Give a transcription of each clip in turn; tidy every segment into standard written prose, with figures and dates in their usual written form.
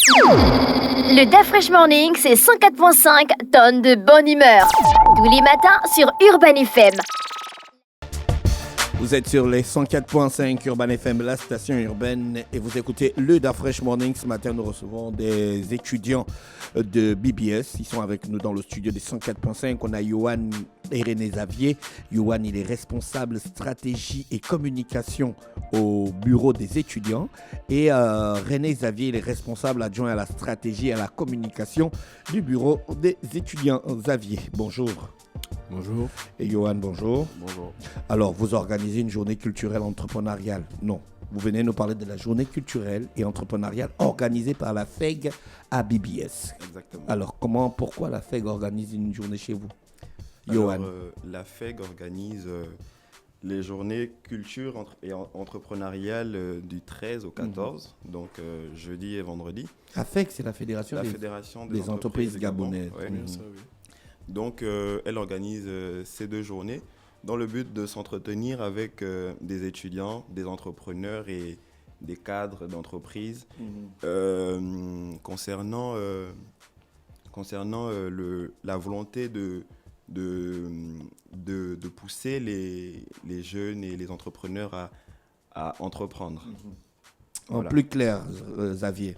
Le DAF Fresh Morning, c'est 104.5 tonnes de bonne humeur. Tous les matins sur Urban FM. Vous êtes sur les 104.5 Urban FM, la station urbaine, et vous écoutez le DAF Fresh Morning. Ce matin, nous recevons des étudiants de BBS. Ils sont avec nous dans le studio des 104.5. On a Yohan et René Xavier. Yohan, il est responsable stratégie et communication au bureau des étudiants. Et René Xavier, il est responsable adjoint à la stratégie et à la communication du bureau des étudiants. Xavier, bonjour. Bonjour. Et Yohan, bonjour. Bonjour. Alors, vous organisez une journée culturelle entrepreneuriale. Non, vous venez nous parler de la journée culturelle et entrepreneuriale organisée par la FEG à BBS. Exactement. Alors, pourquoi la FEG organise une journée chez vous? Alors, Yohan. la FEG organise les journées culture et entrepreneuriales du 13 au 14, donc jeudi et vendredi. La FEG, c'est la Fédération, Fédération des entreprises du Gabon. gabonaises. Ouais. Mhm. Ça, oui. Donc, elle organise ces deux journées dans le but de s'entretenir avec des étudiants, des entrepreneurs et des cadres d'entreprise concernant la volonté de pousser les jeunes et les entrepreneurs à entreprendre. En Voilà. plus clair, Xavier.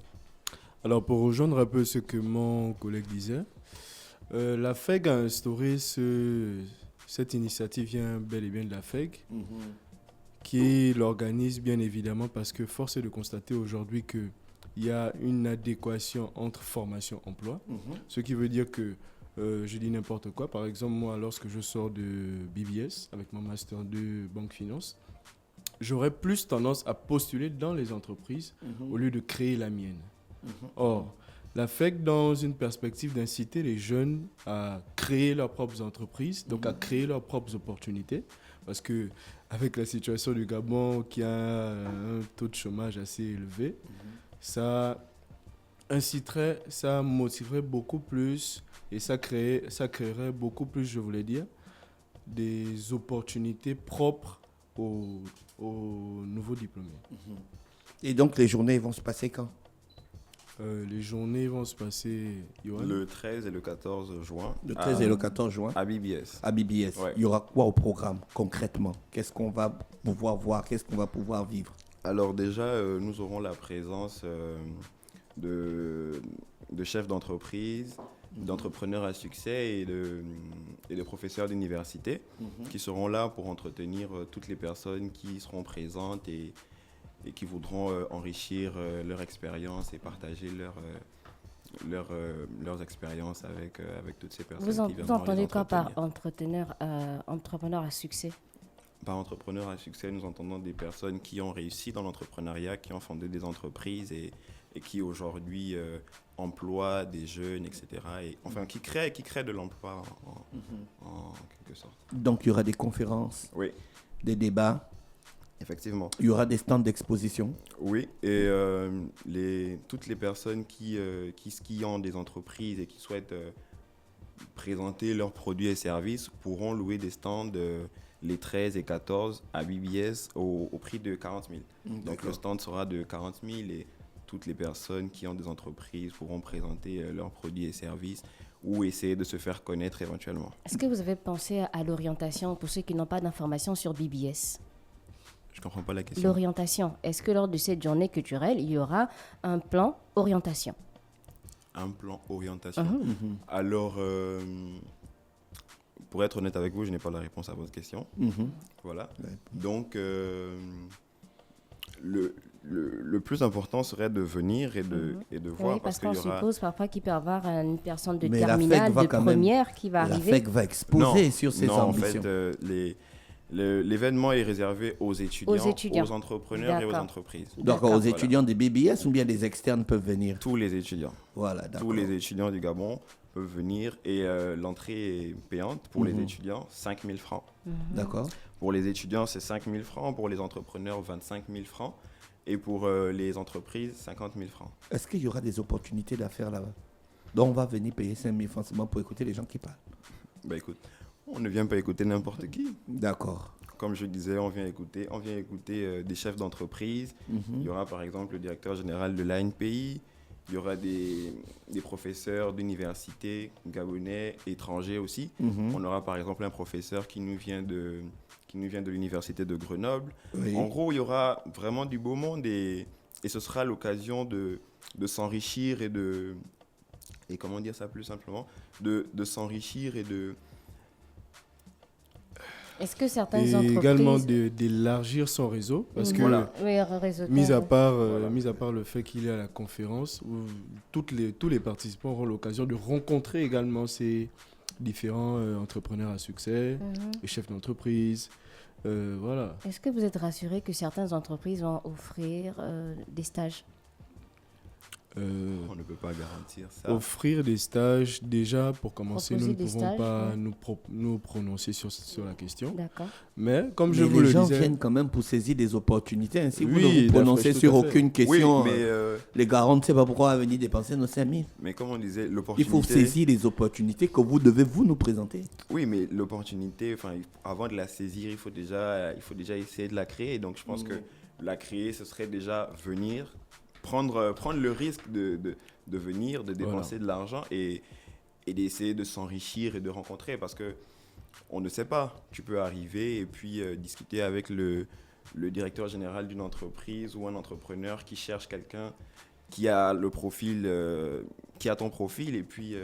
Alors, pour rejoindre un peu ce que mon collègue disait, la FEG a instauré cette initiative vient bel et bien de la FEG, qui l'organise bien évidemment parce que force est de constater aujourd'hui qu'il y a une adéquation entre formation et emploi. Ce qui veut dire que, je dis n'importe quoi, par exemple moi lorsque je sors de BBS avec mon master 2 banque finance, j'aurais plus tendance à postuler dans les entreprises au lieu de créer la mienne. Or, la FEC, dans une perspective d'inciter les jeunes à créer leurs propres entreprises, donc à créer leurs propres opportunités, parce que avec la situation du Gabon qui a un taux de chômage assez élevé, ça inciterait, ça motiverait beaucoup plus et ça créerait beaucoup plus, je voulais dire, des opportunités propres aux nouveaux diplômés. Et donc, les journées vont se passer quand? Les journées vont se passer, Yohan, Le 13 et le 14 juin. Le 13 et le 14 juin À BBS. à BBS. Ouais. Il y aura quoi au programme concrètement? Qu'est-ce qu'on va pouvoir voir? Qu'est-ce qu'on va pouvoir vivre? Alors déjà, nous aurons la présence de chefs d'entreprise, d'entrepreneurs à succès et de professeurs d'université qui seront là pour entretenir toutes les personnes qui seront présentes et qui voudront enrichir leur expérience et partager leurs expériences avec toutes ces personnes. Vous qui viendront entendez les quoi par entretenir. entrepreneur à succès? Par entrepreneur à succès, nous entendons des personnes qui ont réussi dans l'entrepreneuriat, qui ont fondé des entreprises et qui aujourd'hui emploient des jeunes, etc. Et, enfin, qui créent de l'emploi en quelque sorte. Donc, il y aura des conférences, Oui, des débats, effectivement. il y aura des stands d'exposition. Oui, et toutes les personnes qui ont des entreprises et qui souhaitent présenter leurs produits et services pourront louer des stands les 13 et 14 à BBS au prix de 40 000. Donc le stand sera de 40 000 et toutes les personnes qui ont des entreprises pourront présenter leurs produits et services ou essayer de se faire connaître éventuellement. Est-ce que vous avez pensé à l'orientation pour ceux qui n'ont pas d'informations sur BBS? Je ne comprends pas la question. L'orientation, est-ce que lors de cette journée culturelle, il y aura un plan orientation? Un plan orientation. Alors, pour être honnête avec vous, je n'ai pas la réponse à votre question. Voilà. Donc, le plus important serait de venir et de voir Oui, parce qu'on qu'il y aura... suppose parfois qu'il peut y avoir une personne de Mais la terminale, FEC va de quand même- première qui va La arriver. FEC va exposer sur ses non, ambitions. en fait, l'événement est réservé aux étudiants, aux entrepreneurs et aux D'accord. entreprises. Donc, D'accord. aux étudiants des BBS ou bien des externes peuvent venir? Tous les étudiants. Voilà, d'accord. Tous les étudiants du Gabon peuvent venir et l'entrée est payante pour les étudiants, 5 000 francs. D'accord. Pour les étudiants, c'est 5 000 francs. Pour les entrepreneurs, 25 000 francs. Et pour les entreprises, 50 000 francs. Est-ce qu'il y aura des opportunités d'affaires là-bas? Donc, on va venir payer 5 000 francs seulement pour écouter les gens qui parlent. Bah écoute, on ne vient pas écouter n'importe qui. D'accord. Comme je disais, on vient écouter des chefs d'entreprise. Il y aura par exemple le directeur général de l'ANPI. Il y aura des professeurs d'université gabonais, étrangers aussi. Mhm. On aura par exemple un professeur qui nous vient de l'université de Grenoble. Oui. En gros, il y aura vraiment du beau monde et ce sera l'occasion de s'enrichir et comment dire ça plus simplement, de s'enrichir et de... Est-ce que certaines Et entreprises... également d'élargir son réseau. Parce que, Voilà. Oui, réseautage. mis à part le fait qu'il est à la conférence, où tous les participants auront l'occasion de rencontrer également ces différents entrepreneurs à succès, les chefs d'entreprise. Voilà. Est-ce que vous êtes rassuré que certaines entreprises vont offrir des stages? On ne peut pas garantir ça. Offrir des stages, déjà, pour commencer, nous ne Proposer des pouvons stages, pas ouais. nous prononcer sur la question. D'accord. Mais comme Mais je vous les le gens disais, viennent quand même pour saisir des opportunités. Ainsi, vous Oui, ne vous prononcez tout à sur fait. aucune Oui, question. mais, Les garants ne savent pas pourquoi venir dépenser nos 5 000. mais comme on disait, Il l'opportunité... faut saisir les opportunités que vous devez vous nous présenter. Oui, mais l'opportunité, avant de la saisir, il faut déjà essayer de la créer. Donc, je pense que la créer, ce serait déjà venir, prendre le risque de venir, de dépenser de l'argent et d'essayer de s'enrichir et de rencontrer. Parce que on ne sait pas. Tu peux arriver et puis discuter avec le directeur général d'une entreprise ou un entrepreneur qui cherche quelqu'un qui a le profil, qui a ton profil et puis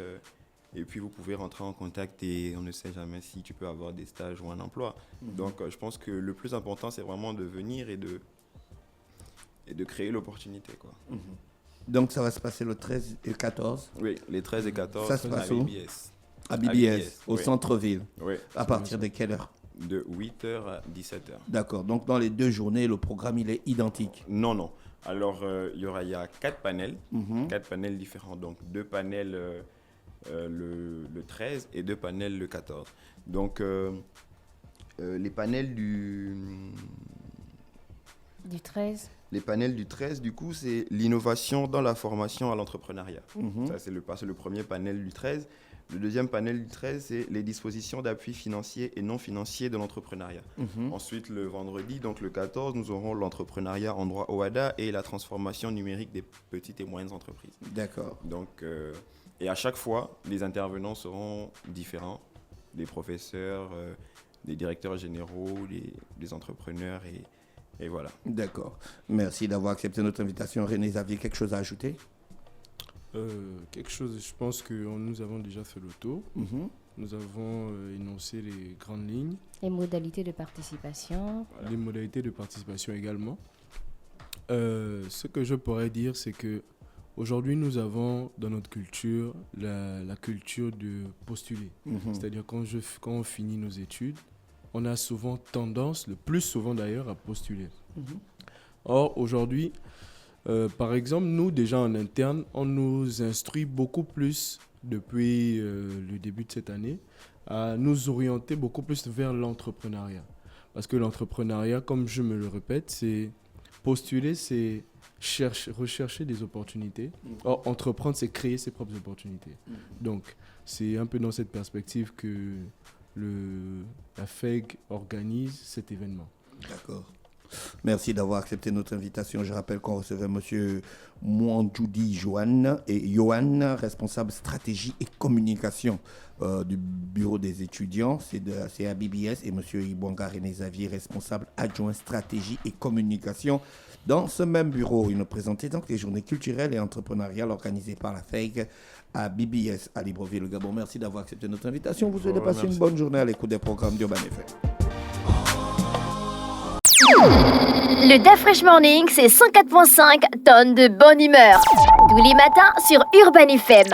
vous pouvez rentrer en contact et on ne sait jamais si tu peux avoir des stages ou un emploi. Donc, je pense que le plus important, c'est vraiment de venir et de créer l'opportunité, quoi. Donc, ça va se passer le 13 et le 14 Oui, les 13 et 14 Ça se à passe où? BBS. à BBS, au oui. centre-ville. Oui, À partir de quelle heure? de 8h à 17h. D'accord. Donc, dans les 2 journées, le programme, il est identique. Non. Alors, il y a 4 panels, Mhm. 4 panels différents. Donc, 2 panels le 13 et 2 panels le 14. Donc, les panels du 13. Les panels du 13, du coup, c'est l'innovation dans la formation à l'entrepreneuriat. Mhm. Ça, c'est le premier panel du 13. Le deuxième panel du 13, c'est les dispositions d'appui financier et non financier de l'entrepreneuriat. Mhm. Ensuite, le vendredi, donc le 14, nous aurons l'entrepreneuriat en droit OHADA et la transformation numérique des petites et moyennes entreprises. D'accord. Donc, et à chaque fois, les intervenants seront différents, des professeurs, des directeurs généraux, des entrepreneurs et voilà. D'accord. Merci d'avoir accepté notre invitation. René Xavier, quelque chose à ajouter? Quelque chose, je pense que nous avons déjà fait le tour. Mhm. Nous avons énoncé les grandes lignes, Les modalités de participation. les modalités de participation également. Ce que je pourrais dire, c'est que aujourd'hui, nous avons dans notre culture la culture de postuler. Mhm. C'est-à-dire quand on finit nos études, on a souvent tendance, le plus souvent d'ailleurs, à postuler. Mhm. Or, aujourd'hui, par exemple, nous, déjà en interne, on nous instruit beaucoup plus depuis le début de cette année à nous orienter beaucoup plus vers l'entrepreneuriat. Parce que l'entrepreneuriat, comme je me le répète, c'est postuler, c'est rechercher des opportunités. Or, entreprendre, c'est créer ses propres opportunités. Donc, c'est un peu dans cette perspective que la FEG organise cet événement. D'accord. Merci d'avoir accepté notre invitation. Je rappelle qu'on recevait M. Mwanjoudi Johan et Johan, responsable stratégie et communication du bureau des étudiants. C'est à BBS. Et M. Ibwanga René Xavier, responsable adjoint stratégie et communication dans ce même bureau. Il nous présentait donc les journées culturelles et entrepreneuriales organisées par la FEG à BBS à Libreville, le Gabon. Merci d'avoir accepté notre invitation. Vous souhaitez passer une bonne journée à l'écoute des programmes d'Urban FM. Le DAF Fresh Morning, c'est 104.5 tonnes de bonne humeur. Tous les matins sur Urban FM.